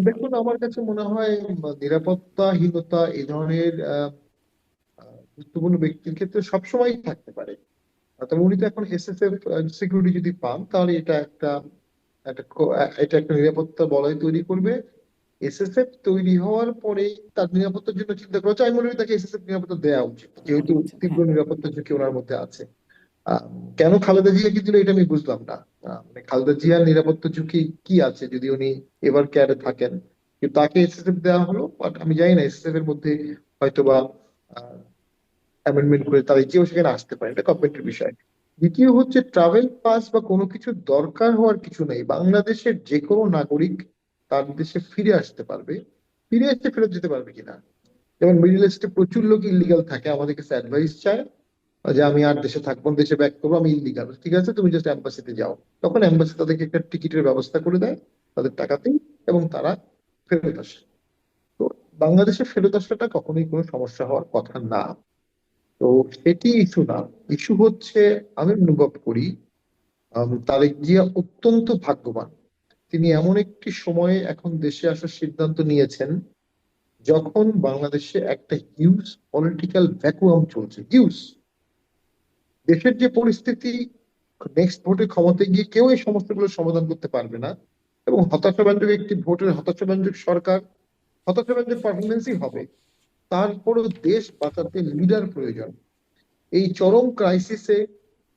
দেখুন, আমার কাছে মনে হয় নিরাপত্তাহীনতা এই ধরনের গুরুত্বপূর্ণ ব্যক্তির ক্ষেত্রে সবসময় থাকতে পারে। তবে উনি তো এখন এসএসএফ সিকিউরিটি যদি পান, তাহলে এটা একটা নিরাপত্তা বলয় তৈরি করবে। এসএসএফ তৈরি হওয়ার পরে তার নিরাপত্তার জন্য চিন্তা করা হচ্ছে। আমি মনে করি তাকে এসএসএফ নিরাপত্তা দেওয়া উচিত, দেওয়া যেহেতু উচিত, তীব্র হ্যাঁ। নিরাপত্তা ঝুঁকি ওনার মধ্যে আছে। আহ, কেন খালেদা জিয়াকে দিল এটা আমি বুঝলাম না। মানে খালেদা জিয়ার নিরাপত্তা ঝুঁকি কি আছে যদি উনি এবার ক্যাডে থাকেন, কিন্তু তাকে এসএসএফ দেওয়া হলো। বাট আমি জানি না এসএসএফ এর মধ্যে হয়তোবা অ্যামেন্ডমেন্ট করে তারা কেউ সেখানে আসতে পারে, এটা গভর্নমেন্টের বিষয়। দ্বিতীয় হচ্ছে, ট্রাভেল পাস বা কোনো কিছু দরকার হওয়ার কিছু নেই। বাংলাদেশের যে কোনো নাগরিক তার দেশে ফিরে আসতে পারবে। ফিরে এসে ফেরত যেতে পারবে কিনা, যেমন মিডল ইস্টে প্রচুর লোক ইলিগাল থাকে, আমাদের কাছে অ্যাডভাইস চায় যে আমি আর দেশে থাকবো না, দেশে ব্যাক করবো, আমি ইলিগাল। ঠিক আছে, তুমি জাস্ট এম্বাসিতে যাও। তখন এম্বাসি তাদেরকে একটা টিকিটের ব্যবস্থা করে দেয় তাদের টাকাতেই, এবং তারা ফেরত আসে। তো বাংলাদেশে ফেরত আসাটা কখনোই কোনো সমস্যা হওয়ার কথা না। তো সেটি ইস্যু না। ইস্যু হচ্ছে, আমি অনুভব করি তারেক জিয়া অত্যন্ত ভাগ্যবান। তিনি এমন একটি সময়ে এখন দেশে আসার সিদ্ধান্ত নিয়েছেন যখন বাংলাদেশে একটা হিউজ পলিটিক্যাল ভ্যাকুয়াম চলছে, হিউজ। দেশের যে পরিস্থিতি, নেক্সট ভোটে ক্ষমতায় গিয়ে কেউ এই সমস্যাগুলো সমাধান করতে পারবে না, এবং হতাশাব্যঞ্জক একটি ভোটের হতাশাব্যঞ্জক সরকার, হতাশাব্যঞ্জক পারফরমেন্সই হবে। তারপরও দেশ বাঁচাতে লিডার প্রয়োজন। এই চরম ক্রাইসিসে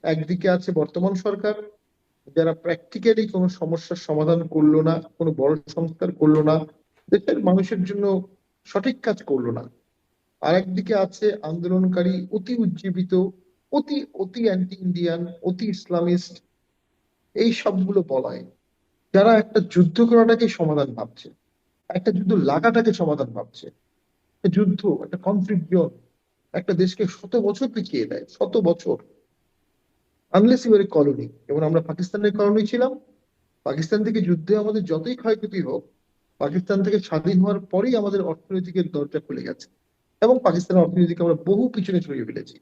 একদিকে আছে বর্তমান সরকার, যারা প্র্যাকটিক্যালি কোনো সমস্যার সমাধান করলো না, কোনো বড় সংস্কার করলো না, দেশের মানুষের জন্য সঠিক কাজ করলো না। আর একদিকে আছে আন্দোলনকারী, অতি উজ্জীবিত, অতি অতি অ্যান্টি ইন্ডিয়ান, অতি ইসলামিস্ট, এই সবগুলো বলায়, যারা একটা যুদ্ধ করাটাকে সমাধান ভাবছে, একটা যুদ্ধ লাগাটাকে সমাধান ভাবছে। একটা যুদ্ধ, একটা কনফ্লিক্ট জোন একটা দেশকে শত বছর পিছিয়ে দেয়, শত বছর। আনলেস ইউ আর কলোনি, যেমন আমরা পাকিস্তানের কলোনি ছিলাম। পাকিস্তান থেকে যুদ্ধে আমাদের যতই ক্ষয়ক্ষতি হোক, পাকিস্তান থেকে স্বাধীন হওয়ার পরেই আমাদের অর্থনৈতিকের দরজা খুলে গেছে, এবং পাকিস্তানের অর্থনীতিকে আমরা বহু পিছনে সরিয়ে ফেলেছি।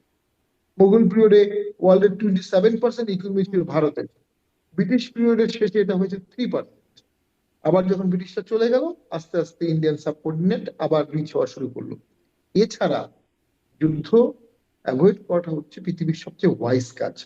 মুঘল পিরিয়ডে ওয়ার্ল্ডের 27% ইকোনমি ছিল ভারতের। ব্রিটিশ পিরিয়ডের শেষে এটা হয়েছে 3%। আবার যখন ব্রিটিশরা চলে গেল, আস্তে আস্তে ইন্ডিয়ান সাবকন্টিনেন্ট আবার রিচ হওয়া শুরু করলো। এছাড়া যুদ্ধ অ্যাভয়েড করাটা হচ্ছে পৃথিবীর সবচেয়ে ওয়াইজ কাজ।